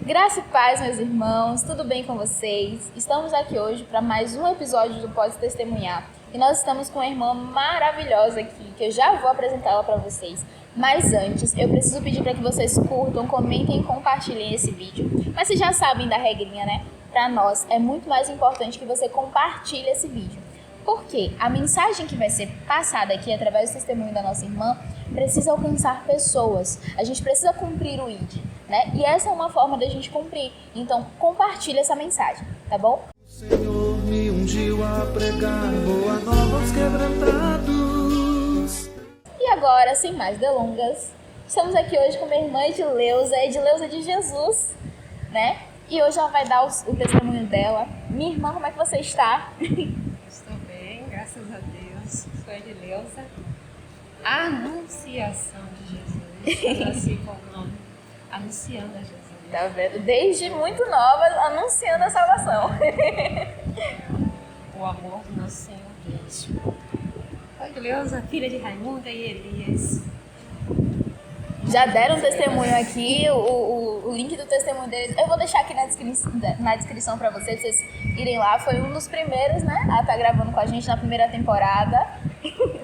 Graça e paz, meus irmãos, tudo bem com vocês? Estamos aqui hoje para mais um episódio do Pode Testemunhar e nós estamos com uma irmã maravilhosa aqui, que eu já vou apresentá-la para vocês. Mas antes, eu preciso pedir para que vocês curtam, comentem e compartilhem esse vídeo. Mas vocês já sabem da regrinha, né? Para nós é muito mais importante que você compartilhe esse vídeo. Porque a mensagem que vai ser passada aqui através do testemunho da nossa irmã precisa alcançar pessoas. A gente precisa cumprir o ID, né? E essa é uma forma da gente cumprir. Então, compartilhe essa mensagem, tá bom? O Senhor me ungiu a pregar boa nova aos quebrantados. E agora, sem mais delongas, estamos aqui hoje com minha irmã Edileuza de Jesus, né? E hoje ela vai dar o testemunho dela. Minha irmã, como é que você está? Estou bem, graças a Deus. Sou Edileuza. A Anunciação de Jesus. Assim como o nome. Anunciando a Jesus. Tá vendo? Desde muito nova, anunciando a salvação. O amor do nosso Senhor Deus. Sou Edileuza, filha de Raimunda e Elias. Já deram um testemunho aqui, o link do testemunho deles eu vou deixar aqui na descrição pra vocês irem lá. Foi um dos primeiros, né, a estar gravando com a gente na primeira temporada.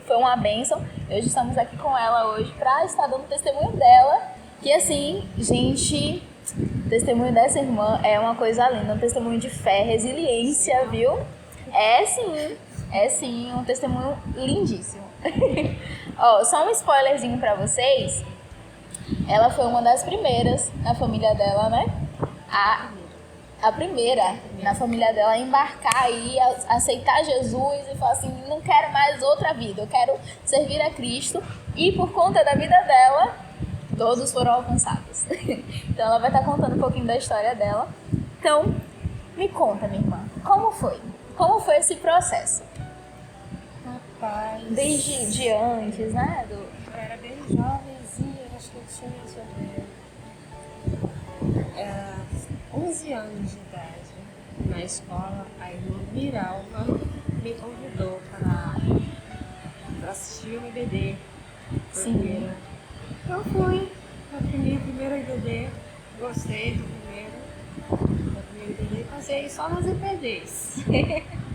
Foi uma bênção. Hoje estamos aqui com ela hoje pra estar dando o testemunho dela. Que assim, gente, o testemunho dessa irmã é uma coisa linda, um testemunho de fé, resiliência, viu? É sim, um testemunho lindíssimo. Ó, só um spoilerzinho pra vocês. Ela foi uma das primeiras na família dela, né? A primeira na família dela a embarcar aí, a aceitar Jesus e falar assim, não quero mais outra vida, eu quero servir a Cristo. E por conta da vida dela, todos foram alcançados. Então ela vai estar contando um pouquinho da história dela. Então, me conta, minha irmã, como foi? Como foi esse processo? Rapaz. Desde antes, né? Eu era bem jovenzinha, acho que eu tinha sobre 11 anos de idade. Na escola, a irmã Miralva me convidou para assistir o IBD. Sim. Eu fui na primeira IBD, gostei do primeiro IBD e passei só nas IBDs.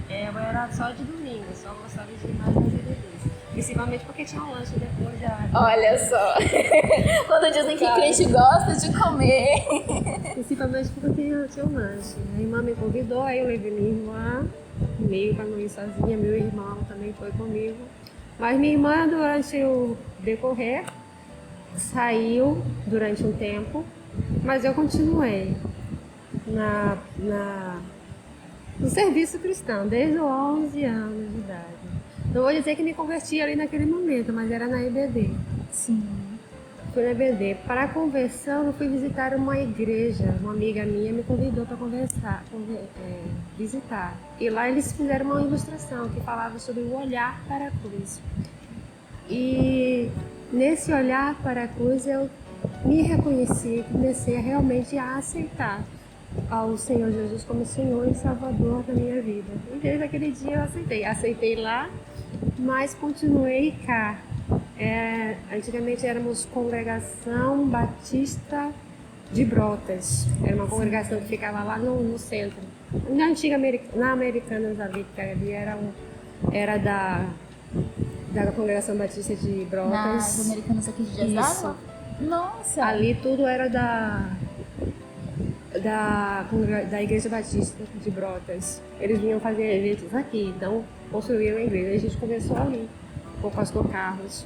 Eu era só de domingo, só gostava de ir mais nas IBDs. Principalmente porque tinha um lanche depois da... Olha só, quando dizem que crente gosta de comer. Principalmente porque tinha um lanche. A irmã me convidou, aí eu levei minha irmã comigo para não ir sozinha, meu irmão também foi comigo. Mas minha irmã, durante o decorrer, saiu durante um tempo, mas eu continuei no serviço cristão, desde os 11 anos de idade. Não vou dizer que me converti ali naquele momento, mas era na EBD. Sim. Fui na EBD. Para a conversão, eu fui visitar uma igreja. Uma amiga minha me convidou para visitar. E lá eles fizeram uma ilustração que falava sobre o olhar para a cruz. E nesse olhar para a cruz eu me reconheci, comecei realmente a aceitar ao Senhor Jesus como Senhor e Salvador da minha vida. E desde aquele dia eu aceitei lá, mas continuei cá. Antigamente éramos Congregação Batista de Brotas, era uma congregação que ficava lá no centro. Na Americanas ali, que ali era da Congregação Batista de Brotas. Nas Americanas aqui de Jesus? Isso. Nossa! Ali tudo era da Igreja Batista de Brotas. Eles vinham fazer eventos aqui, então construíram a igreja. A gente começou ali, com o pastor Carlos.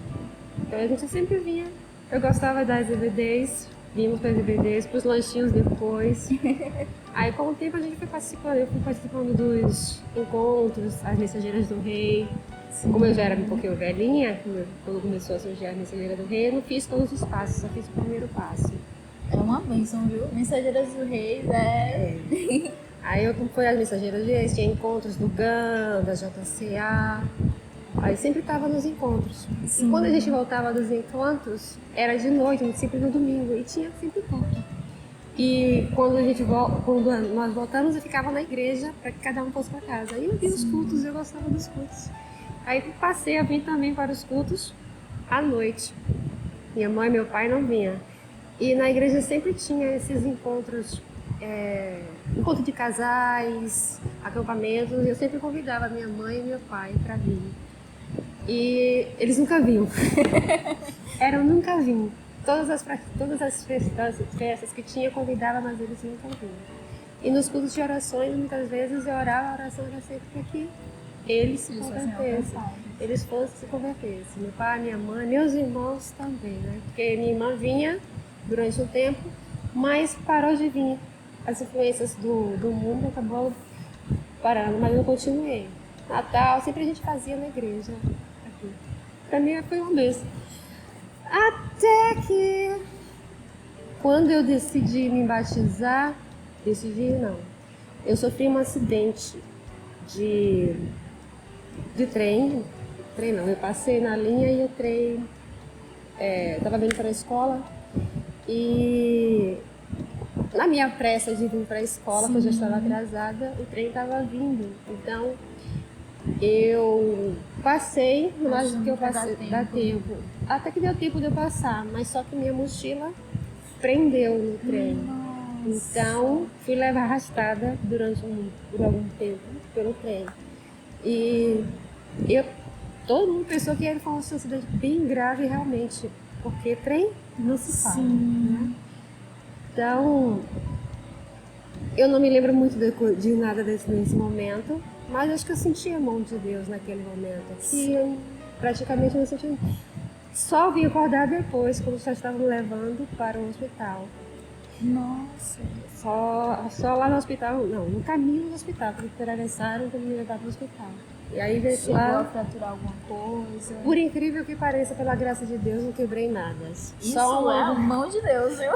Então a gente sempre vinha. Eu gostava das EBDs, vimos para as EBDs, para os lanchinhos depois. Aí com o tempo a gente foi participando, eu fui participando dos encontros, as Mensageiras do Rei. Sim. Como eu já era um pouquinho velhinha, quando começou a surgir a Mensageira do Rei, eu não fiz todos os passos, só fiz o primeiro passo. É uma bênção, viu? Mensageiras do Reis Aí eu fui às Mensageiras do Reis, tinha encontros do GAN, da JCA. Aí sempre estava nos encontros. Sim. E quando a gente voltava dos encontros, era de noite, sempre no domingo, e tinha sempre encontro. E quando nós voltamos, eu ficava na igreja para que cada um fosse para casa. Aí eu vi os cultos, eu gostava dos cultos. Aí passei a vir também para os cultos à noite. Minha mãe e meu pai não vinham. E na igreja sempre tinha esses encontros encontro de casais, acampamentos, eu sempre convidava minha mãe e meu pai para vir. E eles nunca vinham. Nunca vinham. Todas as festas que tinha, eu convidava, mas eles nunca vinham. E nos cultos de orações, muitas vezes eu orava, a oração era sempre para que eles se convertessem. Eles fossem se convertessem. Meu pai, minha mãe, meus irmãos também, né? Porque minha irmã vinha durante um tempo, mas parou de vir. As influências do mundo acabou parando, mas eu continuei. Natal, sempre a gente fazia na igreja. Aqui. Pra mim foi uma bênção. Até que, quando eu decidi me batizar, eu sofri um acidente de trem. Eu passei na linha e o trem estava vindo para a escola e na minha pressa de vir para a escola, que eu já estava atrasada, o trem estava vindo. Então eu passei, mas que eu passei, dá tempo. Até que deu tempo de eu passar, mas só que minha mochila prendeu no trem. Então fui levar arrastada por algum tempo pelo trem. E todo mundo pensou que foi um acidente bem grave realmente, porque trem não se fala. Né? Então, eu não me lembro muito de nada nesse momento, mas acho que eu senti a mão de Deus naquele momento. Que eu praticamente não senti. Só vim acordar depois, quando já estavam me levando para o hospital. Nossa. Só lá no hospital, não, no caminho do hospital, porque atravessaram para me levar para o hospital. E aí chegou lá, a fraturar alguma coisa? Por incrível que pareça, pela graça de Deus, não quebrei nada. Isso é a mão de Deus, viu?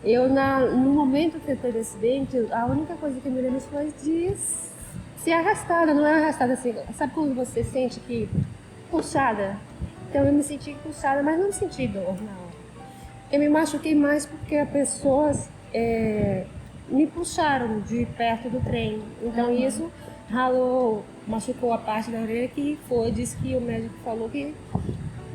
Eu, no momento que eu teve acidente, a única coisa que eu me lembro foi de ser arrastada. Não é arrastada assim, sabe quando você sente que puxada? Então eu me senti puxada, mas não senti dor na hora. Eu me machuquei mais porque as pessoas me puxaram de perto do trem. Então isso machucou a parte da orelha disse que o médico falou que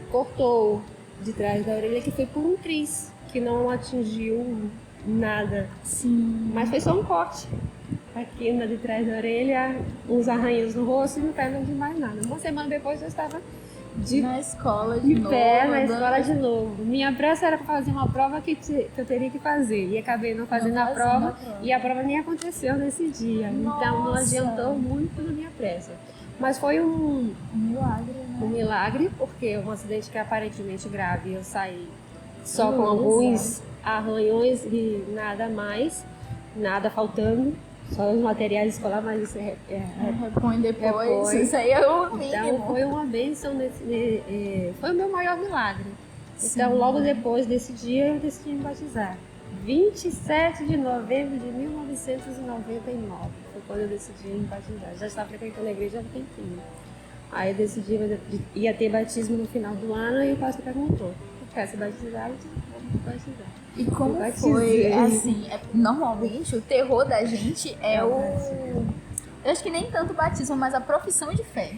cortou de trás da orelha, que foi por um tris, que não atingiu nada. Sim. Mas foi só um corte aqui de trás da orelha, uns arranhos no rosto e não perna de mais nada. Uma semana depois eu estava na escola de novo. Na escola de novo. Minha pressa era para fazer uma prova que eu teria que fazer. E acabei não fazendo a prova. E a prova nem aconteceu nesse dia. Nossa. Então não adiantou muito na minha pressa. Mas foi um milagre, né? Um milagre, porque um acidente que é aparentemente grave. Eu saí só com alguns arranhões e nada mais. Nada faltando. Só os materiais escolares, mas isso repõe depois. Isso aí é o mínimo. Então foi uma bênção, foi o meu maior milagre. Sim. Então logo depois desse dia eu decidi me batizar. 27 de novembro de 1999 foi quando eu decidi me batizar. Já estava frequentando a igreja há um tempinho. Aí eu decidi que ia ter batismo no final do ano e o pastor perguntou: quer se batizar? Eu disse: vou batizar. E como foi, assim, normalmente o terror da gente eu acho que nem tanto o batismo, mas a profissão de fé.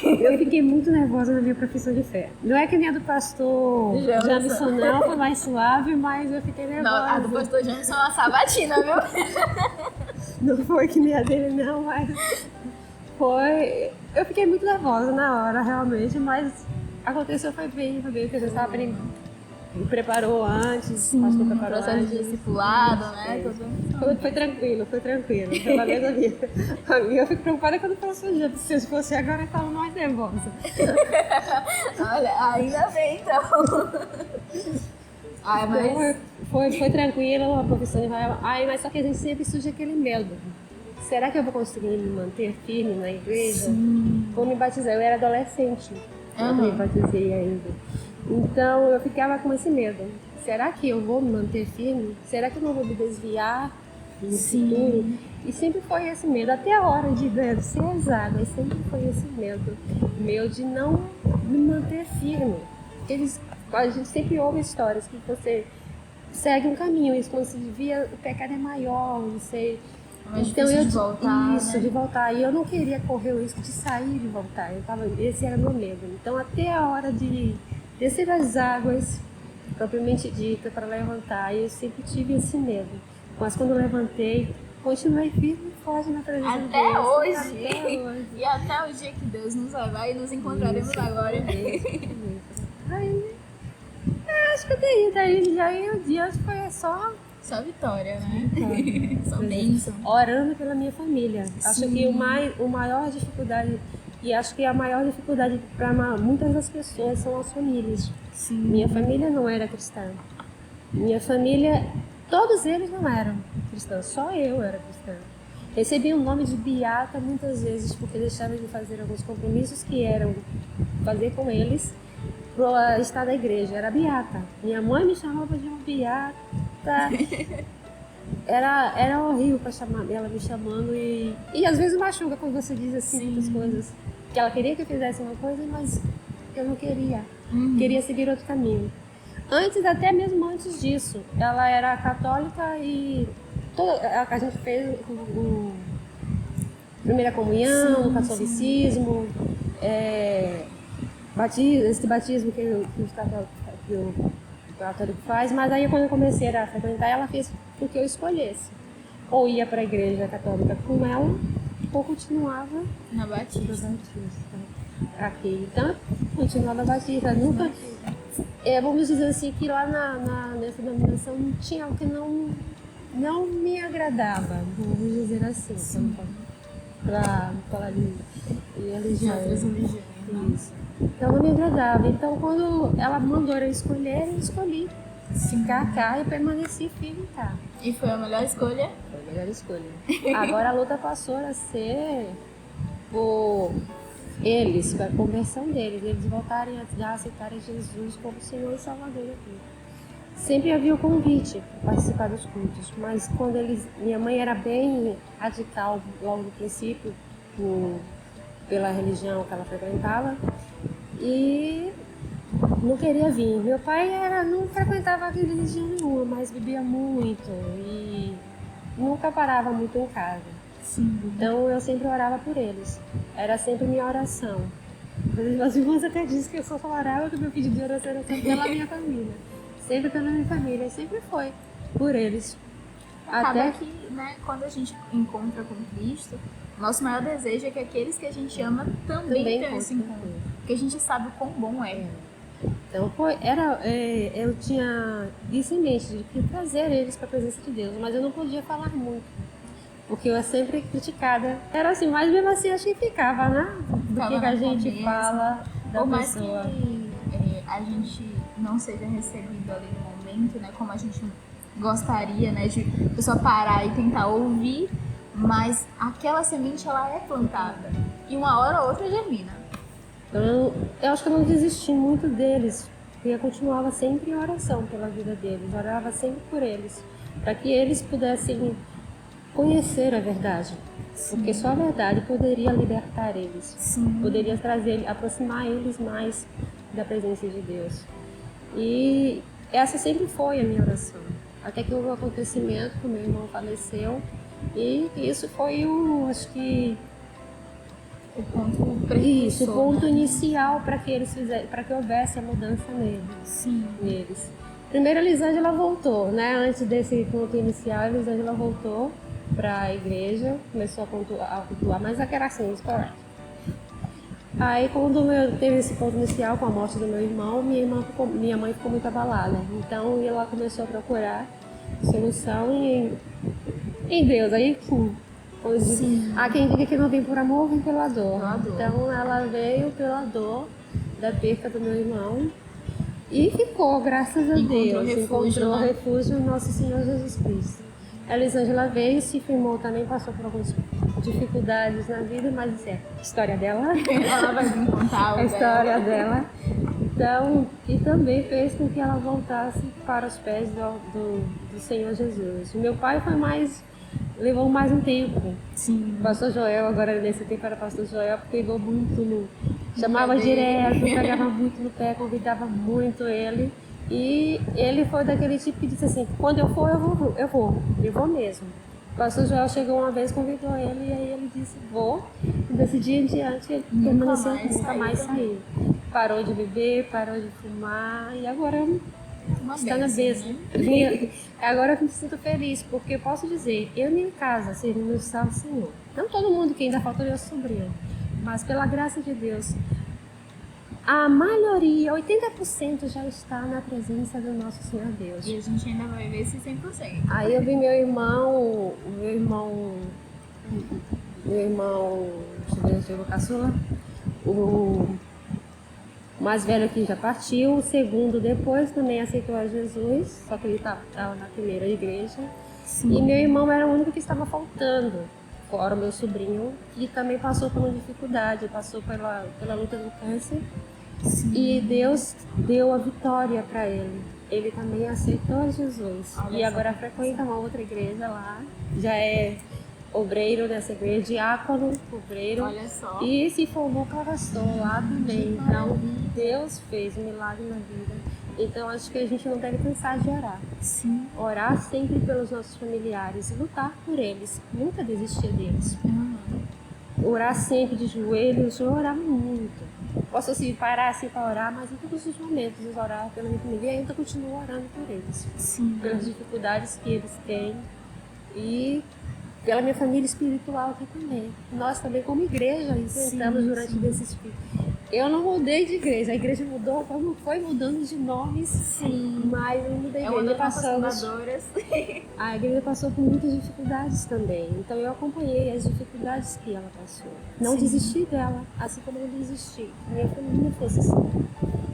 Eu fiquei muito nervosa na minha profissão de fé. Não é que nem a do pastor Jamison, não, foi mais suave, mas eu fiquei nervosa. Não, a do pastor Jamison é uma sabatina, viu? Não foi que nem a dele, não, mas foi... Eu fiquei muito nervosa na hora, realmente, mas aconteceu, foi bem, porque eu estava aprendendo. Me preparou antes, sim, pastor preparou processo antes. de discipulado, né? Foi tranquilo. Pela vez a minha eu fico preocupada quando faço o dia. Se fosse agora, eu estava mais nervosa. Olha, ainda bem, então. Mas... Foi tranquilo, a profissão de mas só que a gente sempre surge aquele medo. Será que eu vou conseguir me manter firme na igreja? Sim. Vou me batizar. Eu era adolescente, eu me batizei ainda. Então eu ficava com esse medo. Será que eu vou me manter firme? Será que eu não vou me desviar no futuro? E sempre foi esse medo, até a hora de descer as águas, sempre foi esse medo meu de não me manter firme. A gente sempre ouve histórias que você segue um caminho, e quando se desvia, o pecado é maior, você... Então de voltar, de voltar. E eu não queria correr o risco de sair e de voltar. Esse era meu medo. Então até a hora de descer as águas, propriamente dita para levantar. E eu sempre tive esse medo. Mas quando eu levantei, continuei firme e forte na presença de Deus. Até hoje. Até hoje. E até o dia que Deus nos levar e nos encontraremos agora. Aí, acho que daí o dia foi Só vitória, né? Só bênção. orando pela minha família. Acho que o maior dificuldade, e acho que a maior dificuldade para muitas das pessoas são as famílias. Sim. Minha família não era cristã. Minha família, todos eles não eram cristãos, só eu era cristã. Recebi o nome de beata muitas vezes porque deixava de fazer alguns compromissos que eram fazer com eles para estar na igreja. Era beata. Minha mãe me chamava de uma beata. Era horrível para chamar ela me chamando e às vezes machuca quando você diz assim muitas coisas. Que ela queria que eu fizesse uma coisa, mas eu não queria. Queria seguir outro caminho. Até mesmo antes disso, ela era católica e a gente fez primeira comunhão, catolicismo, esse batismo que o católico faz, mas aí quando eu comecei a frequentar, ela fez porque eu escolhesse. Ou ia para a igreja católica com ela, ou continuava Na Batista. Aqui. Então, continuava batista. Nunca. Vamos dizer assim que lá nessa denominação não tinha algo que não me agradava, vamos dizer assim, para falar de religião. Isso. Então não me agradava. Então quando ela mandou eu escolher, eu escolhi ficar cá e permaneci firme cá. E foi a melhor escolha? Foi a melhor escolha. Agora a luta passou a ser por eles, para a conversão deles, eles voltarem a aceitarem Jesus como Senhor e Salvador aqui. Sempre havia o convite para participar dos cultos, mas quando minha mãe era bem radical logo no princípio, pela religião que ela frequentava, e não queria vir. Meu pai não frequentava religião nenhuma, mas bebia muito e nunca parava muito em casa. Sim. Então eu sempre orava por eles. Era sempre minha oração. As irmãs até dizem que eu só orava que meu pedido de oração era sempre pela minha família. Sempre pela minha família, sempre foi por eles. Acaba Até que, né, quando a gente encontra com Cristo, nosso maior desejo é que aqueles que a gente ama também tenham esse encontro. Porque a gente sabe o quão bom é. Então eu tinha isso em mente, de que trazer eles para a presença de Deus, mas eu não podia falar muito, porque eu era sempre criticada. Era assim, mas mesmo assim acho que ficava, né? Do que a gente fala da Por mais pessoa. que a gente não seja recebido ali no momento, né, como a gente gostaria, né, de a pessoa parar e tentar ouvir, mas aquela semente ela é plantada e uma hora ou outra germina. Então, eu acho que eu não desisti muito deles, porque eu continuava sempre em oração pela vida deles, orava sempre por eles, para que eles pudessem conhecer a verdade. Sim. Porque só a verdade poderia libertar eles. Sim. Poderia aproximar eles mais da presença de Deus. E essa sempre foi a minha oração. Até que houve um acontecimento que o meu irmão faleceu, e isso foi acho que o ponto inicial para que eles para que houvesse a mudança neles. Sim. Neles. Primeiro a Elisângela voltou, né? Antes desse ponto inicial, a Elisângela voltou para a igreja, começou a cultuar, mas era assim, esporádico. Aí quando teve esse ponto inicial com a morte do meu irmão, minha mãe ficou muito abalada. Então ela começou a procurar solução em Deus. Aí há quem diga que não vem por amor, vem pela dor. Então ela veio pela dor da perca do meu irmão e ficou, graças a Deus. Encontrou refúgio no nosso Senhor Jesus Cristo. A Elisângela veio, se firmou também, passou por algumas dificuldades na vida, mas isso é a história dela. Ela vai vir contar a história dela. Então, e também fez com que ela voltasse para os pés do Senhor Jesus. O meu pai levou mais um tempo. Sim. O pastor Joel, agora nesse tempo era pastor Joel, pegou muito chamava direto, pegava muito no pé, convidava muito ele. E ele foi daquele tipo que disse assim, quando eu for, eu vou mesmo. O pastor Joel chegou uma vez, convidou ele, e aí ele disse, vou. E desse dia em diante ele permaneceu, nunca mais saiu. Parou de beber, parou de fumar, e agora Uma está na bênção, bênção. Agora eu me sinto feliz, porque eu posso dizer, eu e minha casa servimos ao Senhor. Não todo mundo, que ainda falta meu sobrinho, mas pela graça de Deus, a maioria, 80% já está na presença do nosso Senhor Deus. E a gente ainda vai ver esse 100%. Aí eu vi meu irmão, deixa eu ver se eu vou caçula, o mais velho que já partiu, o segundo depois também aceitou a Jesus, só que ele estava na primeira igreja. Sim. E meu irmão era o único que estava faltando, fora o meu sobrinho, que também passou por uma dificuldade, passou pela luta do câncer. Sim. E Deus deu a vitória para ele. Ele também aceitou Jesus. Olha, e agora frequenta uma outra igreja lá, já é obreiro dessa igreja, diácono, obreiro. Olha só. E se formou pastor lá também. Então, Deus fez um milagre na vida. Então, acho que a gente não deve cansar de orar. Sim. Orar sempre pelos nossos familiares, lutar por eles, nunca desistir deles. Orar sempre de joelhos, eu orava muito. Posso assim, parar assim para orar, mas em todos os momentos eu orar pela minha família e ainda continuo orando por eles. Sim. Pelas dificuldades que eles têm e pela minha família espiritual aqui também. Nós também, como igreja, enfrentamos durante esses filhos. Eu não mudei de igreja, a igreja mudou, como foi mudando de nomes, sim, mas eu mudei de igreja. A igreja passou por muitas dificuldades também, então eu acompanhei as dificuldades que ela passou. Não desisti dela, assim como eu não desisti, minha família fosse assim.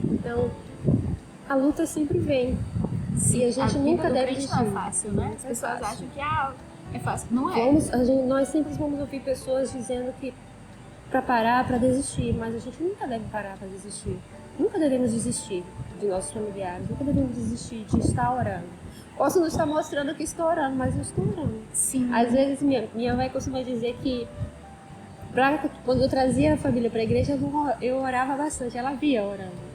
Então, a luta sempre vem. Sim, e a gente nunca deve desistir. Não é fácil, né? As pessoas acham que é fácil. Não é. Nós sempre vamos ouvir pessoas dizendo que para parar, para desistir, mas a gente nunca deve parar para desistir. Nunca devemos desistir de nossos familiares, nunca devemos desistir de estar orando. Posso não estar mostrando que estou orando, mas eu estou orando. Sim. Às vezes minha mãe costuma dizer que quando eu trazia a família para a igreja, eu orava bastante, ela via orando.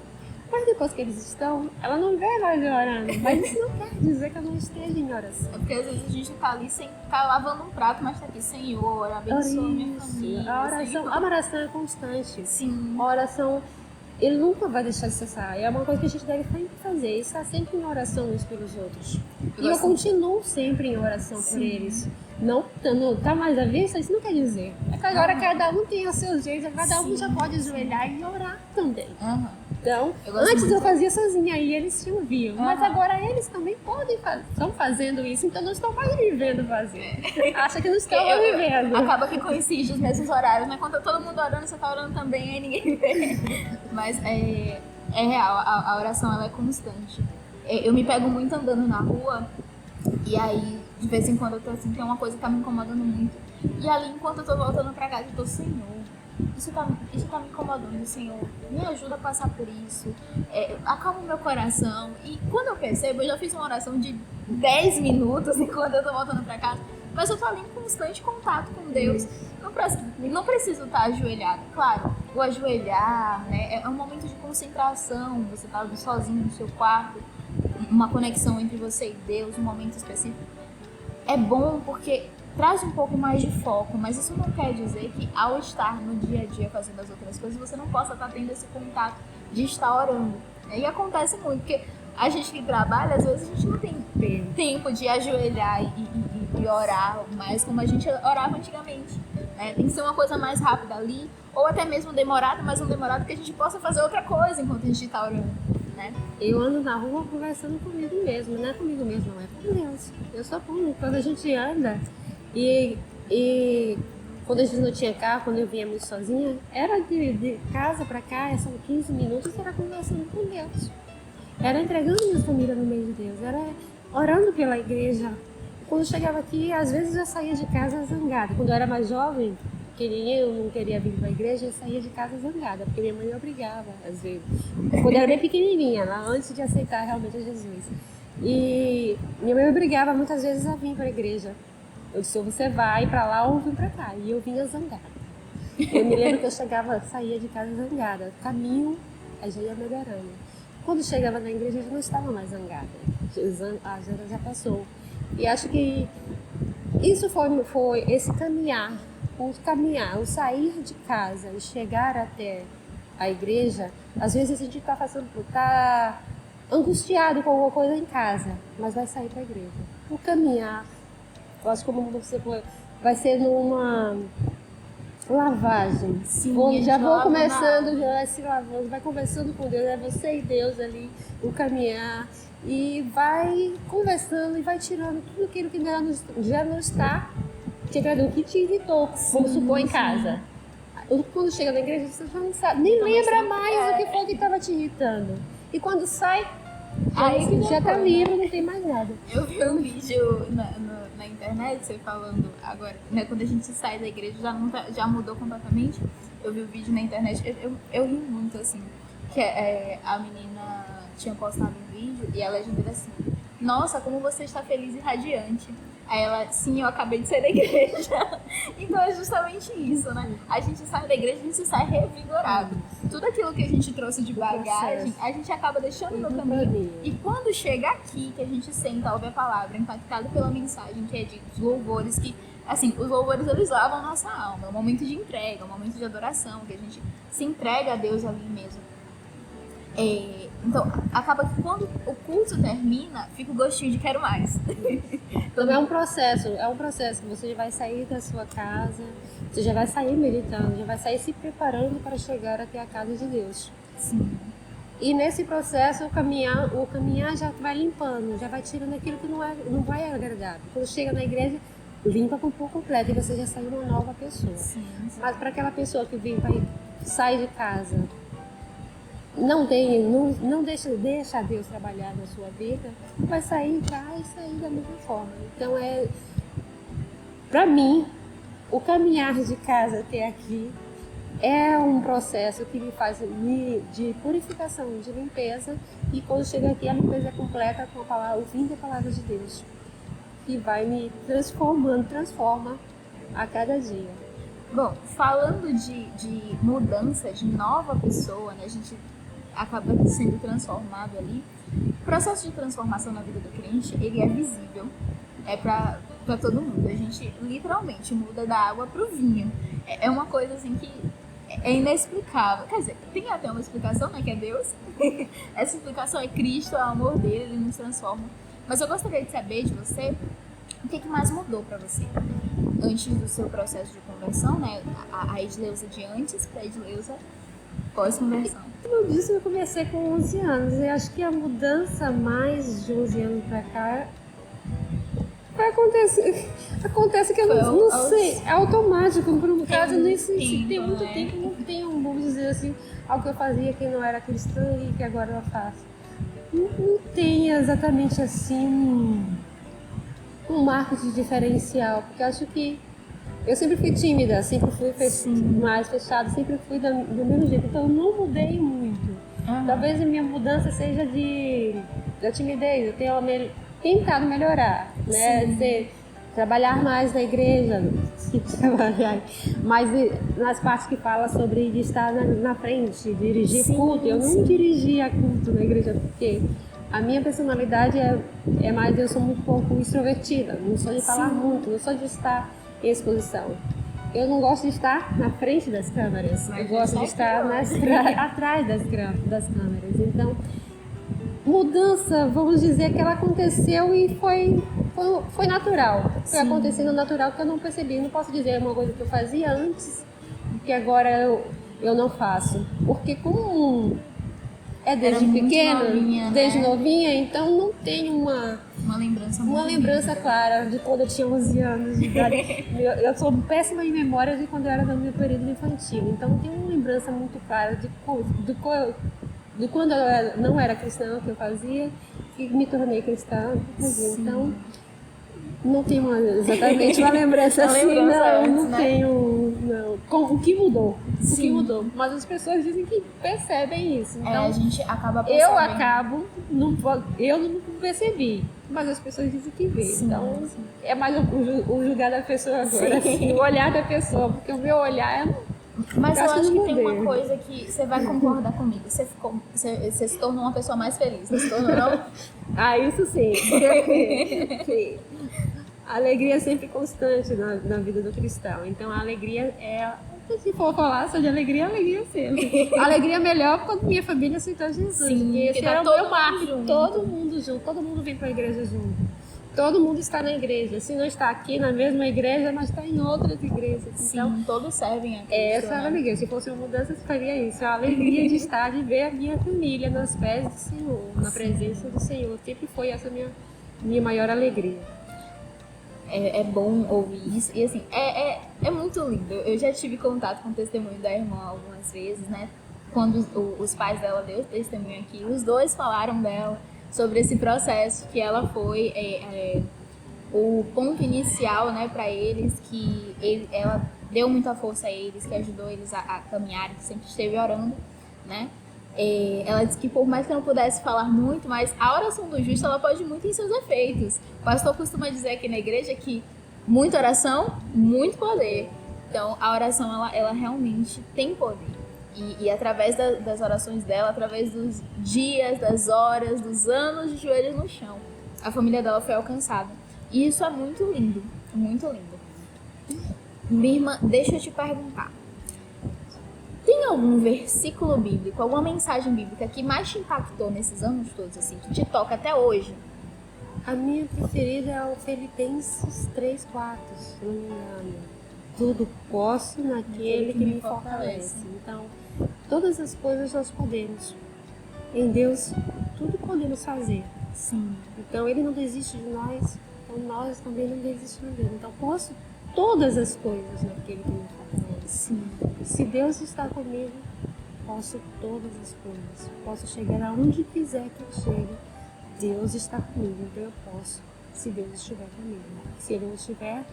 Mas depois que eles estão, ela não vê mais eu orando. Mas isso não quer dizer que eu não esteja em oração. É porque às vezes a gente tá ali sem tá lavando um prato, mas tá aqui, Senhor, abençoa minha família. A oração é constante. Sim. A oração, ele nunca vai deixar de cessar. É uma coisa que a gente deve sempre fazer, estar sempre em oração uns pelos outros. E eu continuo sempre em oração por eles. Não tá mais à vista, isso não quer dizer. É que agora cada um tem o seu jeito, cada um já pode ajoelhar e orar também. Então, antes eu fazia sozinha e eles se ouviam, mas agora eles também estão fazendo isso, então não estão mais me vendo fazer. Acha que não estão me vendo. Acaba que coincide os mesmos horários, né? Quando tá todo mundo orando, você tá orando também, aí ninguém vê. Mas é real, a oração ela é constante. Eu me pego muito andando na rua e aí, de vez em quando eu tô assim, tem uma coisa que tá me incomodando muito. E ali, enquanto eu tô voltando pra casa, eu tô, Senhor, isso tá me incomodando, Senhor, me ajuda a passar por isso, acalma o meu coração. E quando eu percebo, eu já fiz uma oração de 10 minutos enquanto eu tô voltando pra casa, mas eu tô ali em constante contato com Deus. Não preciso estar ajoelhado. Claro, o ajoelhar, né, é um momento de concentração, você tá sozinho no seu quarto, uma conexão entre você e Deus, um momento específico. É bom porque traz um pouco mais de foco, mas isso não quer dizer que ao estar no dia a dia fazendo as outras coisas, você não possa estar tendo esse contato de estar orando. E acontece muito, porque a gente que trabalha, às vezes a gente não tem tempo de ajoelhar e orar, mais como a gente orava antigamente. Né? Tem que ser uma coisa mais rápida ali, ou até mesmo demorada, mas um demorado que a gente possa fazer outra coisa enquanto a gente está orando. Né? Eu ando na rua conversando comigo mesmo, não é comigo mesmo, não é com Deus. Eu sou com quando a gente anda e quando a gente não tinha carro, quando eu vinha muito sozinha, era de casa pra cá, são 15 minutos, era conversando com Deus. Era entregando minha família no meio de Deus, era orando pela igreja. Quando eu chegava aqui, às vezes eu saía de casa zangada. Quando eu era mais jovem, que nem eu não queria vir pra igreja, eu saía de casa zangada, porque minha mãe me obrigava, às vezes. Quando eu era bem pequenininha, lá antes de aceitar realmente a Jesus. E minha mãe me obrigava muitas vezes a vir pra igreja. Eu disse, você vai pra lá ou vem pra cá. E eu vinha zangada. Eu me lembro que eu saía de casa zangada. Caminho, aí já ia melhorando. Quando chegava na igreja, eu já não estava mais zangada. A zanga já passou. E acho que isso foi esse caminhar, o sair de casa e chegar até a igreja. Às vezes a gente está angustiado com alguma coisa em casa, mas vai sair para a igreja. O caminhar, eu acho que como você falou, vai ser numa lavagem. Sim, Já vou lava começando, já se lavando, vai conversando com Deus, é você e Deus ali, o caminhar, e vai conversando e vai tirando tudo aquilo que já não está, o que te irritou, vamos supor, em casa. Quando chega na igreja, você já não sabe, nem lembra mais o que foi que estava te irritando. E quando sai, já tá livre, não tem mais nada. Eu vi um vídeo na internet, você falando agora, né, quando a gente sai da igreja já mudou completamente. Eu vi o vídeo na internet, eu ri muito, assim, que a menina tinha postado um vídeo e a legenda era assim: nossa, como você está feliz e radiante. Aí ela, sim, eu acabei de sair da igreja. Então é justamente isso, né? A gente sai da igreja, a gente sai revigorado. Tudo aquilo que a gente trouxe de bagagem, a gente acaba deixando no caminho. E quando chega aqui, que a gente senta, ouve a palavra, impactado pela mensagem que é de louvores, que, assim, os louvores, eles lavam a nossa alma. É um momento de entrega, é um momento de adoração, que a gente se entrega a Deus ali mesmo. Então, acaba que quando o culto termina, fica o gostinho de quero mais. Então é um processo. Você vai sair da sua casa, você já vai sair meditando, já vai sair se preparando para chegar até a casa de Deus. Sim. E nesse processo, o caminhar já vai limpando, já vai tirando aquilo que não vai agradar. Quando chega na igreja, limpa por completo e você já sai uma nova pessoa. Sim. Mas para aquela pessoa que sai de casa, não deixa Deus trabalhar na sua vida, vai sair da mesma forma. Então para mim, o caminhar de casa até aqui é um processo que me faz de purificação, de limpeza, e quando chega aqui a limpeza é completa com o fim da palavra de Deus, que vai me transforma a cada dia. Bom, falando de mudança, de nova pessoa, né, a gente acaba sendo transformado ali. O processo de transformação na vida do crente, ele é visível, para todo mundo. A gente literalmente muda da água pro vinho. É uma coisa assim que é inexplicável. Quer dizer, tem até uma explicação, né, que é Deus. Essa explicação é Cristo, é o amor dele, ele nos transforma. Mas eu gostaria de saber de você o que mais mudou para você antes do seu processo de conversão, né? A Edileuza de antes para a Edileuza pós-conversão. Como eu disse, eu comecei com 11 anos. Eu acho que a mudança mais de 11 anos para cá acontece que eu não sei, é automático. Por um caso, tem muito tempo, não tenho, vamos dizer assim, algo que eu fazia que não era cristã e que agora eu faço. Não tem exatamente assim um marco de diferencial, porque acho que eu sempre fui tímida, sempre fui mais fechada, sempre fui do mesmo jeito, então eu não mudei muito. Talvez a minha mudança seja da timidez, eu tenho tentado melhorar, né? Trabalhar mais na igreja, trabalhar mais nas partes que fala sobre de estar na frente, dirigir culto. Eu não dirigia culto na igreja, porque a minha personalidade é mais, eu sou muito pouco extrovertida, não sou de falar muito, não sou de estar em exposição. Eu não gosto de estar na frente das câmeras, eu gosto de estar atrás das câmeras. Então, mudança, vamos dizer que ela aconteceu e foi natural. Foi acontecendo natural que eu não percebi. Não posso dizer uma coisa que eu fazia antes, que agora eu não faço. Porque como é desde pequena, desde novinha, então não tem uma lembrança clara de quando eu tinha 11 anos de idade. Eu sou péssima em memória de quando eu era no meu período infantil. Então não tenho uma lembrança muito clara de quando eu não era cristã, que eu fazia, e me tornei cristã, que eu fazia. Então, não tenho exatamente uma lembrança assim, não tenho, não. O que mudou? O que mudou? Mas as pessoas dizem que percebem isso. Então, a gente acaba percebendo. Eu não percebi, mas as pessoas dizem que vê. Então, é mais o julgar da pessoa agora, assim, o olhar da pessoa, porque o meu olhar Mas eu acho que tem uma coisa que você vai concordar comigo. Você se tornou uma pessoa mais feliz. Você se tornou, não? Isso sim. A alegria é sempre constante na vida do cristão. Então, a alegria é Se for falar só de alegria, alegria sempre. Alegria melhor quando minha família aceitou Jesus. Sim, porque esse tá era o todo meu mundo marco. junto. Todo mundo junto, todo mundo vem para a igreja junto. Todo mundo está na igreja. Se não está aqui na mesma igreja, mas está em outras igrejas. Sim, Então, todos servem a Cristo, essa era a né? alegria. Se fosse uma mudança, eu faria isso. A alegria de estar, de ver a minha família nos pés do Senhor, na presença do Senhor. Sempre foi essa minha maior alegria. É bom ouvir isso. E assim, é muito lindo. Eu já tive contato com o testemunho da irmã algumas vezes, né? Quando os pais dela deu testemunho aqui, os dois falaram dela sobre esse processo, que ela foi o ponto inicial, né, para eles, que ela deu muita força a eles, que ajudou eles a caminhar, que sempre esteve orando, né? Ela disse que por mais que não pudesse falar muito, mas a oração do justo, ela pode muito em seus efeitos. O pastor costuma dizer aqui na igreja que muita oração, muito poder. Então, a oração, ela realmente tem poder. E através das orações dela, através dos dias, das horas, dos anos de joelhos no chão, a família dela foi alcançada. E isso é muito lindo, muito lindo. Minha irmã, deixa eu te perguntar. Tem algum versículo bíblico, alguma mensagem bíblica que mais te impactou nesses anos todos, assim, que te toca até hoje? A minha preferida é o Filipenses 3:4, se não me engano. Tudo posso naquele que me fortalece. Então, todas as coisas nós podemos. Em Deus, tudo podemos fazer. Sim. Então, Ele não desiste de nós, então nós também não desistimos dele. Então, posso todas as coisas naquele que me fortalece. Sim. Se Deus está comigo, posso todas as coisas. Posso chegar aonde quiser que eu chegue. Deus está comigo, então eu posso, se Deus estiver comigo. Se Ele não estiver,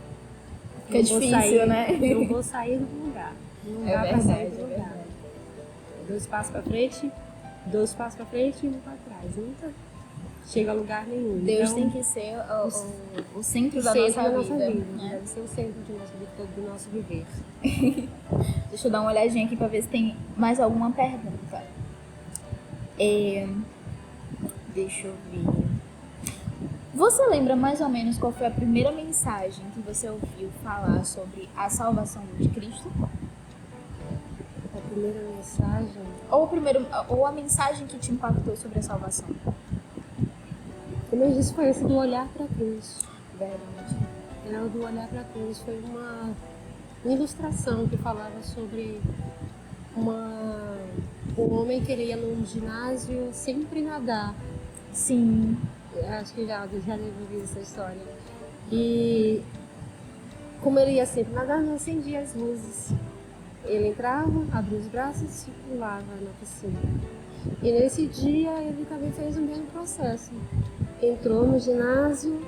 Fica difícil, né? Não vou sair do lugar. Não dá para sair do lugar. verdade. 2 passos para frente, 2 passos para frente e 1 para trás. Nunca chega a lugar nenhum. Deus então, tem que ser o centro da centro nossa vida. Né? Deve ser o centro do nosso viver. Deixa eu dar uma olhadinha aqui para ver se tem mais alguma pergunta. Deixa eu ver. Você lembra mais ou menos qual foi a primeira mensagem que você ouviu falar sobre a salvação de Cristo? A primeira mensagem, Ou a mensagem que te impactou sobre a salvação? como eu disse, foi esse do olhar para a cruz. Verdade. O do olhar para a cruz foi uma ilustração que falava sobre um homem que ele ia num ginásio sempre nadar. Sim. Acho que já devo ouvir essa história. E como ele ia sempre nadar, não acendia as luzes. Ele entrava, abria os braços e pulava na piscina. E nesse dia ele também fez o mesmo processo. Entrou no ginásio,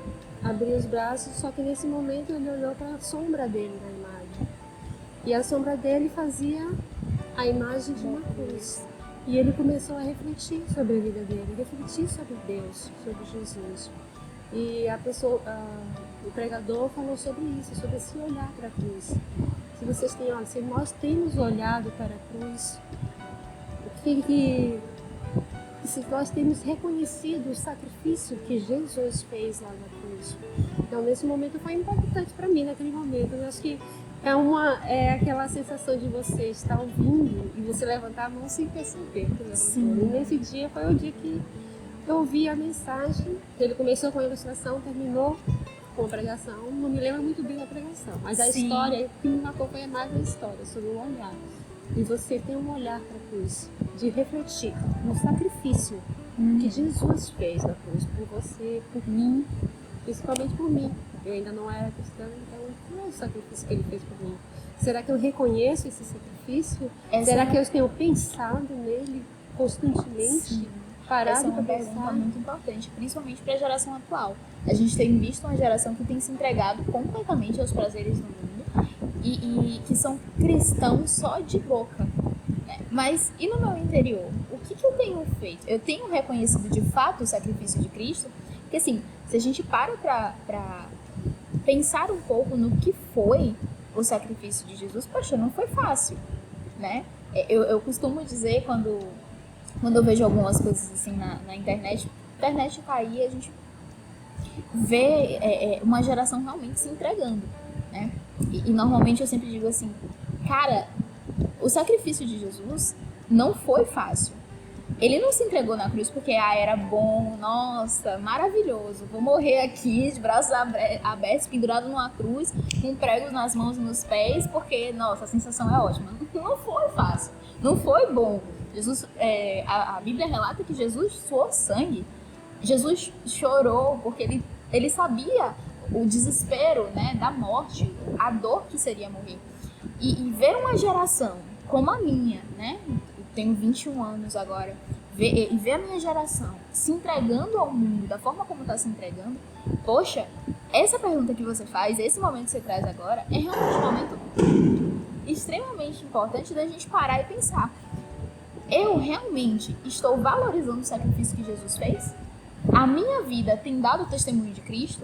abriu os braços, só que nesse momento ele olhou para a sombra dele na imagem. E a sombra dele fazia a imagem de uma cruz. E ele começou a refletir sobre a vida dele, refletir sobre Deus, sobre Jesus. E o pregador falou sobre isso, sobre esse olhar para a cruz. Se nós temos olhado para a cruz, se nós temos reconhecido o sacrifício que Jesus fez lá na cruz. Então, nesse momento foi impactante para mim, naquele momento. Eu acho que é aquela sensação de você estar ouvindo e você levantar a mão sem perceber que levantou. E nesse dia foi o dia que eu ouvi a mensagem. Ele começou com a ilustração, terminou com a pregação. Não me lembro muito bem da pregação, mas a história que me marcou foi mais a história, sobre o olhar. E você tem um olhar para a cruz, de refletir no sacrifício que Jesus fez na cruz por você, por mim, principalmente por mim. Eu ainda não era cristã, então qual é o sacrifício que ele fez por mim? Será que eu reconheço esse sacrifício? Será que eu tenho pensado nele constantemente? Sim. Parado Essa é uma para pergunta pensar? muito importante, principalmente para a geração atual. A gente tem visto uma geração que tem se entregado completamente aos prazeres do mundo e que são cristãos só de boca. Né? Mas e no meu interior? O que eu tenho feito? Eu tenho reconhecido de fato o sacrifício de Cristo? Porque assim, se a gente para pensar um pouco no que foi o sacrifício de Jesus, poxa, não foi fácil, né? Eu costumo dizer quando eu vejo algumas coisas assim na internet, a internet tá aí, a gente vê uma geração realmente se entregando, né? E normalmente eu sempre digo assim, cara, O sacrifício de Jesus não foi fácil. Ele não se entregou na cruz porque era bom, nossa, maravilhoso. Vou morrer aqui de braços abertos, pendurado numa cruz, com pregos nas mãos e nos pés, porque, nossa, a sensação é ótima. Não foi fácil, não foi bom. Jesus, a Bíblia relata que Jesus suou sangue. Jesus chorou porque ele sabia o desespero, né, da morte, a dor que seria morrer. E ver uma geração como a minha, né? Eu tenho 21 anos agora, e ver a minha geração se entregando ao mundo da forma como está se entregando, poxa, essa pergunta que você faz, esse momento que você traz agora, é realmente um momento extremamente importante da gente parar e pensar. Eu realmente estou valorizando o sacrifício que Jesus fez? A minha vida tem dado o testemunho de Cristo?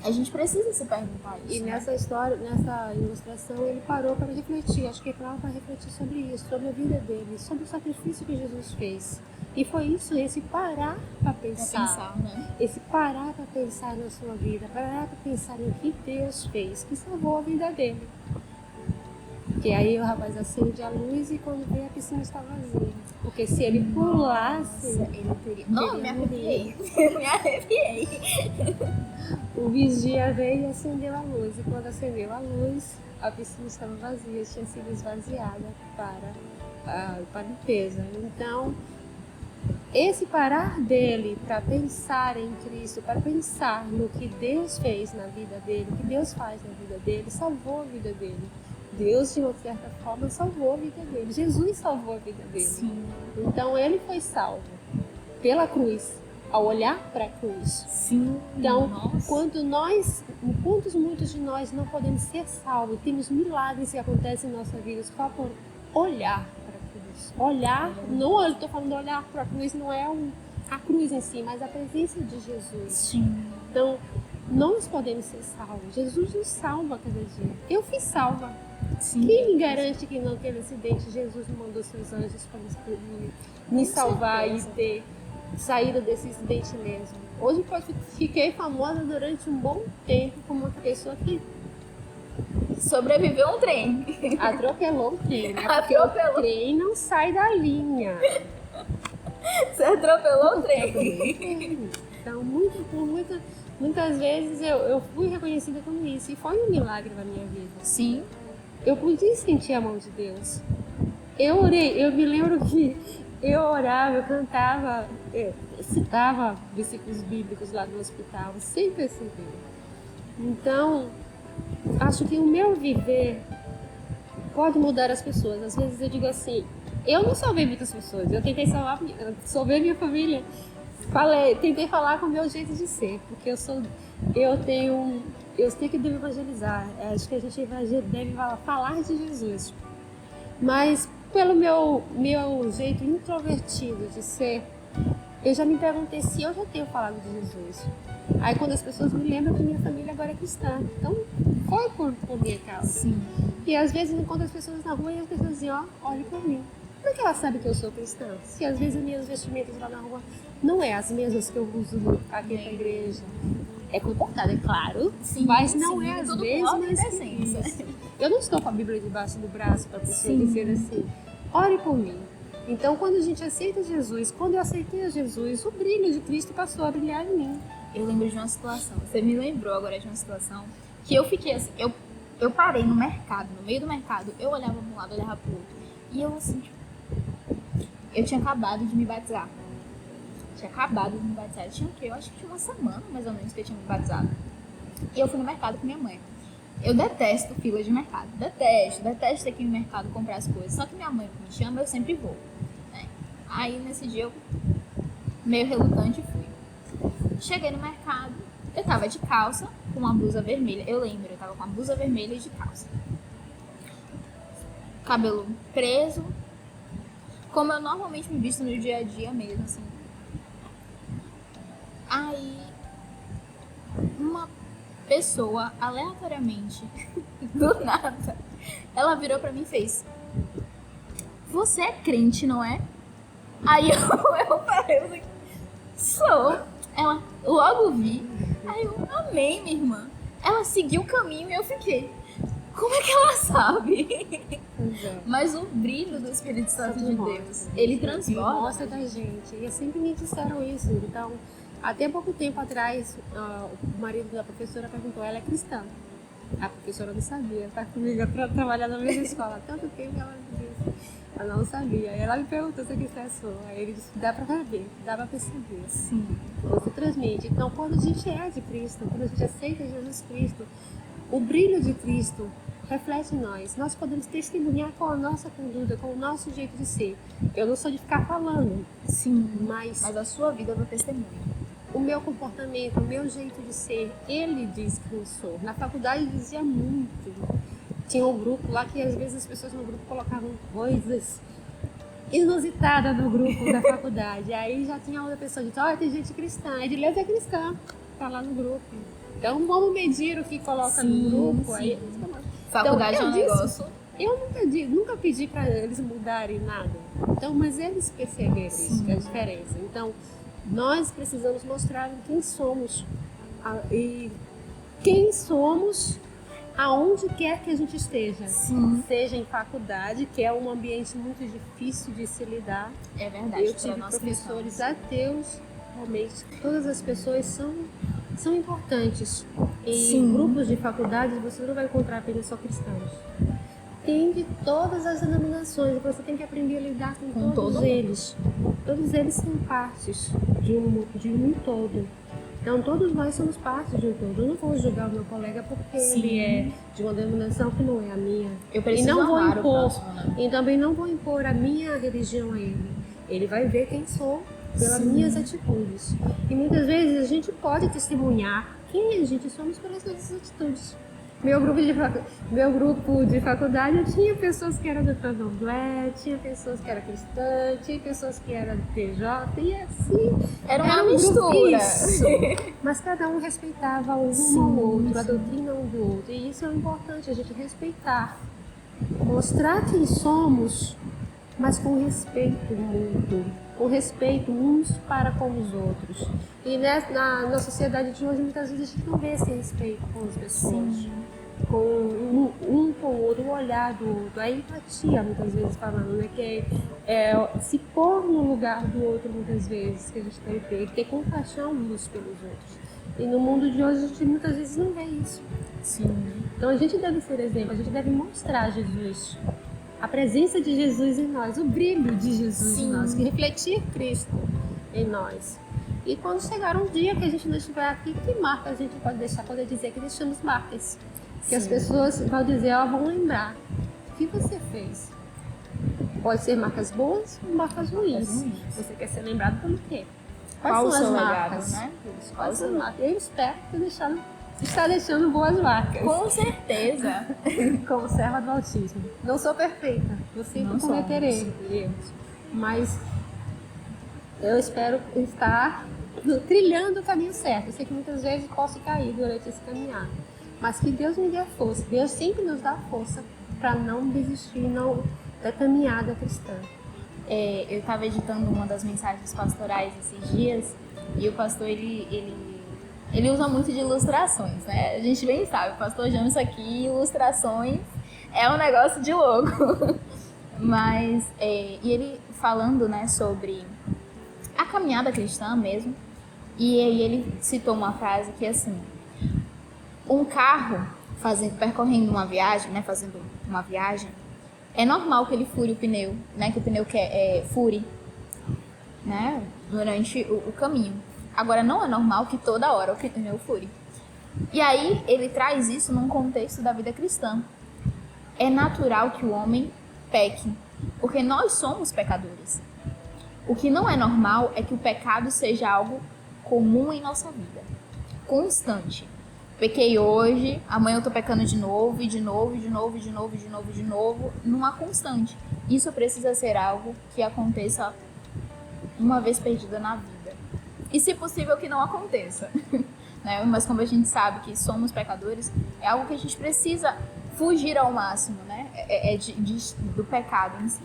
A gente precisa se perguntar isso. E nessa história, nessa ilustração, ele parou para refletir. Acho que ele parou para refletir sobre isso, sobre a vida dele, sobre o sacrifício que Jesus fez. E foi isso, esse parar para pensar. Né? Esse parar para pensar na sua vida, parar para pensar no que Deus fez, que salvou a vida dele. Porque aí o rapaz acende a luz e quando vê a piscina está vazia. Porque se ele pulasse, ele teria... Não, me arrepiei. Me arrepiei. O vigia veio e acendeu a luz. E quando acendeu a luz, a piscina estava vazia, tinha sido esvaziada para limpeza. Então, esse parar dele para pensar em Cristo, para pensar no que Deus fez na vida dele, o que Deus faz na vida dele, salvou a vida dele. Deus, de uma certa forma, salvou a vida dele. Jesus salvou a vida dele. Sim. Então, ele foi salvo pela cruz, ao olhar para a cruz. Sim. Então, Nossa. quantos muitos de nós não podemos ser salvos, temos milagres que acontecem em nossa vida só por olhar para a cruz. Olhar, não eu estou falando de olhar para a cruz, não é a cruz em si, mas a presença de Jesus. Sim. Então, nós podemos ser salvos. Jesus nos salva a cada dia. Eu fui salva. Sim. Quem me garante que naquele acidente Jesus não mandou seus anjos para me salvar e ter saído desse acidente mesmo? Hoje fiquei famosa durante um bom tempo como uma pessoa que sobreviveu um trem. atropelou o trem, né? Atropelou. O trem não sai da linha. Você atropelou o trem. Então, muitas vezes eu fui reconhecida como isso. E foi um milagre na minha vida. Sim. Eu podia sentir a mão de Deus. Eu orei, eu me lembro que eu orava, eu cantava, citava versículos bíblicos lá do hospital, sem perceber. Então, acho que o meu viver pode mudar as pessoas. Às vezes eu digo assim, eu não salvei muitas pessoas, eu tentei salvar minha família. Tentei falar com o meu jeito de ser, porque eu sei que devo evangelizar. Acho que a gente deve falar de Jesus. Mas pelo meu jeito introvertido de ser, eu já me perguntei se eu já tenho falado de Jesus. Aí quando as pessoas me lembram que minha família agora é cristã, então foi por minha causa. Sim. E às vezes eu encontro as pessoas na rua e as pessoas dizem, olhe pra mim. Como é que ela sabe que eu sou cristã? Se às vezes as minhas vestimentas lá na rua não é as mesmas que eu uso aqui na igreja. É comportada, é claro, Sim, mas não sim, é as tudo mesmas. com ordem e decência. Eu não estou com a Bíblia debaixo do braço para a pessoa Sim. dizer assim, ore por mim. Então, quando a gente aceita Jesus, quando eu aceitei a Jesus, o brilho de Cristo passou a brilhar em mim. Eu lembro de uma situação, você me lembrou agora de uma situação que eu fiquei assim, eu parei no mercado, no meio do mercado, eu olhava para um lado, olhava para o outro, e eu assim, tipo, eu tinha acabado de me batizar. Eu tinha o quê? Eu acho que tinha uma semana, mais ou menos, que eu tinha me batizado. E eu fui no mercado com minha mãe. Eu detesto fila de mercado. Detesto ter que ir no mercado comprar as coisas. Só que minha mãe me chama, eu sempre vou. Né? Aí, nesse dia, eu meio relutante fui. Cheguei no mercado, eu tava de calça, com uma blusa vermelha. Eu lembro, eu tava com uma blusa vermelha e de calça. Cabelo preso, como eu normalmente me visto no dia a dia mesmo, assim. Aí, uma pessoa, aleatoriamente, do nada, ela virou pra mim e fez: você é crente, não é? Aí eu parei, eu falei: sou. Ela, logo vi. Aí eu, amei, minha irmã. Ela seguiu o caminho e eu fiquei: Como é que ela sabe? Pois é. Mas o brilho do Espírito Santo de Ele Deus, mostra. ele Ele transborda. mostra da gente. E sempre me disseram isso. Então, até pouco tempo atrás, o marido da professora perguntou, ela é cristã? A professora não sabia, está comigo para trabalhar na mesma escola. Há tanto tempo ela me disse. Ela não sabia. Aí ela me perguntou se eu quisesse. Aí ele disse, dá para ver, dá para perceber. Sim. Você transmite. Então, quando a gente é de Cristo, quando a gente aceita Jesus Cristo, o brilho de Cristo reflete em nós. Nós podemos testemunhar com a nossa conduta, com o nosso jeito de ser. Eu não sou de ficar falando, Sim. mas Mas a sua vida é do testemunho. o meu comportamento, o meu jeito de ser, ele diz que eu sou. Na faculdade dizia muito. Tinha um grupo lá que às vezes as pessoas no grupo colocavam coisas inusitadas no grupo da faculdade. Aí já tinha outra pessoa que disse, olha, tem gente cristã. A Edileuza é cristã, tá lá no grupo. Então vamos medir o que coloca no grupo. sim. Aí, Faculdade então, é um negócio. Eu nunca pedi para eles mudarem nada. Então, mas eles perceberam isso, que é a diferença. Então, nós precisamos mostrar quem somos e quem somos aonde quer que a gente esteja. Sim. Seja em faculdade, que é um ambiente muito difícil de se lidar. É verdade. Eu tive professores ateus, realmente. Todas as pessoas são importantes. Em Sim. grupos de faculdades você não vai encontrar apenas só cristãos. Tem de todas as denominações, você tem que aprender a lidar com todos eles. Todos eles são partes de um todo. Então todos nós somos parte de um todo. Eu não vou julgar o meu colega porque Sim. ele é de uma denominação que não é a minha. Eu preciso e não vou amar o impor, próximo, né? e também não vou impor a minha religião a ele. Ele vai ver quem sou pelas Sim. minhas atitudes. E muitas vezes a gente pode testemunhar quem a gente somos pelas nossas atitudes. Meu grupo de faculdade, eu tinha pessoas que eram do candomblé, tinha pessoas que eram cristãs, tinha pessoas que eram do PJ, e assim... Era uma um grupo, mistura. isso. Mas cada um respeitava um ao outro, a doutrina um do outro. E isso é importante, a gente respeitar. Mostrar quem somos, mas com respeito mútuo. Com respeito uns para com os outros. E na sociedade de hoje, muitas vezes a gente não vê esse respeito com as pessoas. Sim. Com um com o outro, o olhar do outro, a empatia, muitas vezes falando, né? Que é se pôr no lugar do outro, muitas vezes, que a gente tem que ter compaixão uns pelos outros. E no mundo de hoje, a gente muitas vezes não vê isso. Sim. Então a gente deve ser exemplo, a gente deve mostrar Jesus. A presença de Jesus em nós, o brilho de Jesus Sim. em nós, que refletir Cristo em nós. E quando chegar um dia que a gente não estiver aqui, que marca a gente pode deixar? Pode dizer que deixamos marcas. Que as pessoas vão dizer, vão lembrar o que você fez. Pode ser marcas boas ou marcas ruins. Você quer ser lembrado pelo quê? Qual o são seu as legado, marcas? né? Quais são as marcas? Eu espero que está deixando boas marcas. Com certeza. Como serva do autismo. Não sou perfeita, eu sempre Não cometerei erros. Mas eu espero estar trilhando o caminho certo. Eu sei que muitas vezes posso cair durante esse caminhar. Mas que Deus me dê força. Deus sempre nos dá força para não desistir da caminhada cristã. Eu estava editando uma das mensagens pastorais esses dias e o pastor, ele usa muito de ilustrações, né? A gente bem sabe, o pastor João, isso aqui, ilustrações, é um negócio de louco. Mas, e ele falando, né, sobre a caminhada cristã mesmo, e aí ele citou uma frase que é assim: um carro percorrendo uma viagem, né, fazendo uma viagem, é normal que ele fure o pneu, né, que o pneu fure, né, durante o caminho. Agora, não é normal que toda hora o pneu fure. E aí, ele traz isso num contexto da vida cristã. É natural que o homem peque, porque nós somos pecadores. O que não é normal é que o pecado seja algo comum em nossa vida, constante. Pequei hoje, amanhã eu tô pecando de novo, e de novo, e de novo, e de novo, e de novo, e de novo, numa constante. Isso precisa ser algo que aconteça uma vez perdida na vida. E se possível que não aconteça. Né? Mas como a gente sabe que somos pecadores, é algo que a gente precisa fugir ao máximo, né? Do pecado em si.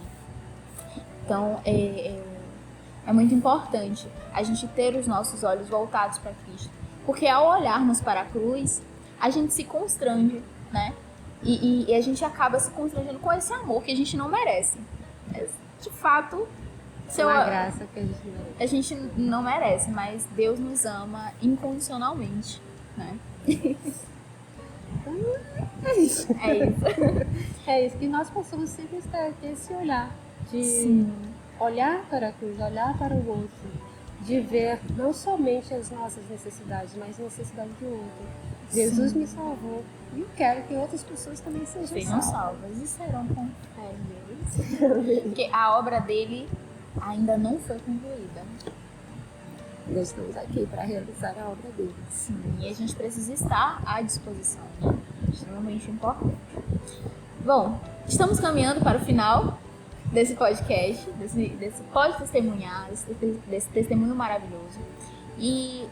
Então, é muito importante a gente ter os nossos olhos voltados para Cristo. Porque ao olharmos para a cruz, a gente se constrange, né? E a gente acaba se constrangendo com esse amor que a gente não merece. De fato, É uma graça que a gente merece. a gente não merece, mas Deus nos ama incondicionalmente, né? É isso. É isso. É isso, que nós possamos sempre ter esse olhar de Sim. olhar para a cruz, olhar para o outro, de ver não somente as nossas necessidades, mas a necessidade do outro. Jesus me salvou e eu quero que outras pessoas também sejam salvas e serão com fé em Deus. Porque a obra dele ainda não foi concluída. Nós estamos aqui para realizar a obra dele. Sim, e a gente precisa estar à disposição, né? Extremamente importante. Bom, estamos caminhando para o final desse podcast, desse pode testemunhar, desse testemunho maravilhoso. E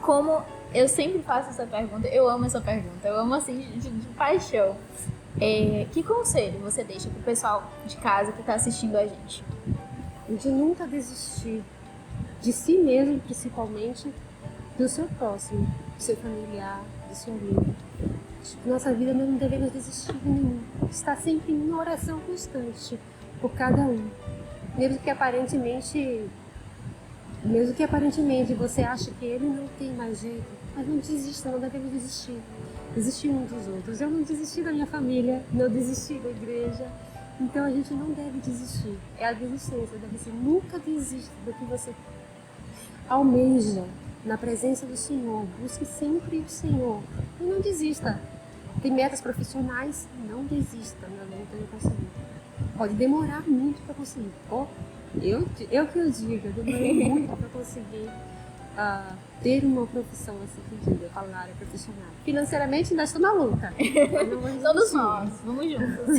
como eu sempre faço essa pergunta, eu amo essa pergunta, eu amo assim de paixão. Que conselho você deixa pro pessoal de casa que está assistindo a gente? De nunca desistir de si mesmo, principalmente do seu próximo, do seu familiar, do seu amigo. Nossa vida nós não devemos desistir de nenhum. Estar sempre em uma oração constante por cada um. Mesmo que aparentemente você ache que ele não tem mais jeito, mas não desista, não devemos desistir. Desistir uns dos outros. Eu não desisti da minha família, não desisti da igreja. Então a gente não deve desistir. É a desistência, deve ser nunca desista do que você almeja na presença do Senhor. Busque sempre o Senhor e não desista. Tem metas profissionais, não desista na luta de conseguir. Pode demorar muito para conseguir. Eu que eu digo, eu demorei muito para conseguir ter uma profissão assim que diga, falar na área profissional. Financeiramente ainda estou na luta. Todos nós, vamos juntos.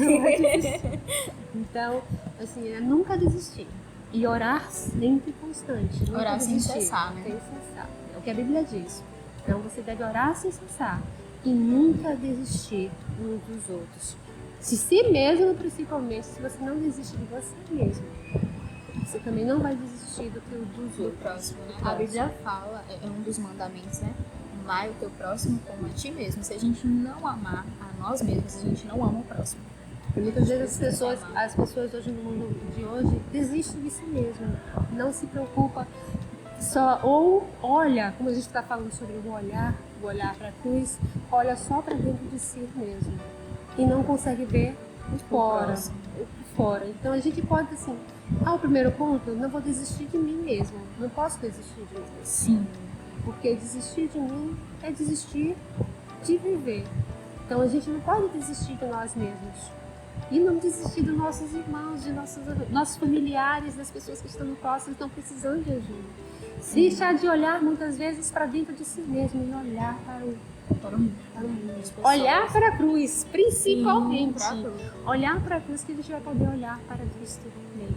Então, assim, é nunca desistir. E orar sempre constante. Orar sem cessar, né? Sem cessar. É o que a Bíblia diz. Então você deve orar sem cessar. E nunca desistir uns dos outros. De si mesmo, principalmente, se você não desiste de você mesmo, você também não vai desistir do dos outros. Próximo, né? A Bíblia fala, é um dos mandamentos, né? Amar o teu próximo como a ti mesmo. Se a gente não amar a nós mesmos, a gente não ama o próximo. E muitas vezes as pessoas hoje no mundo de hoje desistem de si mesmo. Não se preocupa só, ou olha, como a gente está falando sobre o olhar para a cruz, olha só para dentro de si mesmo. E não consegue ver o fora. Então a gente pode assim, o primeiro ponto, não vou desistir de mim mesmo. Não posso desistir de mim mesmo. Sim. Porque desistir de mim é desistir de viver. Então a gente não pode desistir de nós mesmos. E não desistir dos nossos irmãos, de nossos familiares, das pessoas que estão próximas e estão precisando de ajuda. Deixar de olhar muitas vezes para dentro de si mesmo e olhar para o mundo. Olhar para a cruz, principalmente. Sim, olhar para a cruz que a gente vai poder olhar para Cristo também.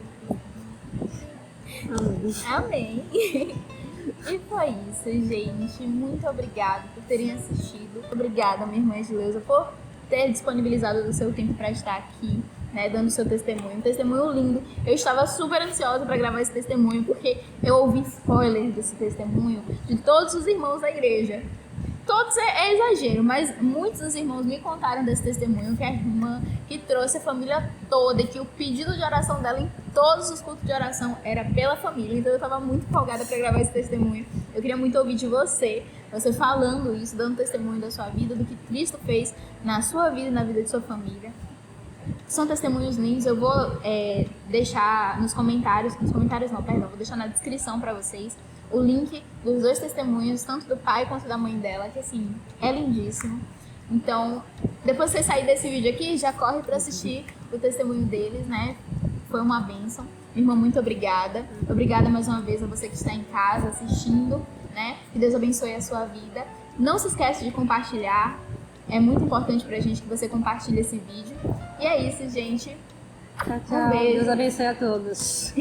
Amém. E foi isso, gente. Muito obrigada por terem assistido. Obrigada, minha irmã Edileuza, por ter disponibilizado o seu tempo para estar aqui, né, dando seu testemunho. Um testemunho lindo. Eu estava super ansiosa para gravar esse testemunho, porque eu ouvi spoilers desse testemunho de todos os irmãos da igreja. Todos é exagero, mas muitos dos irmãos me contaram desse testemunho, que a irmã que trouxe a família toda e que o pedido de oração dela em todos os cultos de oração era pela família. Então eu estava muito empolgada para gravar esse testemunho. Eu queria muito ouvir de você falando isso, dando testemunho da sua vida, do que Cristo fez na sua vida e na vida de sua família. São testemunhos lindos. Eu vou deixar nos comentários vou deixar na descrição para vocês o link dos dois testemunhos, tanto do pai quanto da mãe dela, que assim, é lindíssimo. Então, depois que você sair desse vídeo aqui, já corre para assistir o testemunho deles, né? Foi uma bênção. Minha irmã, muito obrigada. Obrigada mais uma vez a você que está em casa assistindo, né? Que Deus abençoe a sua vida. Não se esquece de compartilhar. É muito importante pra gente que você compartilhe esse vídeo. E é isso, gente. Tchau, tchau. Um beijo. Deus abençoe a todos.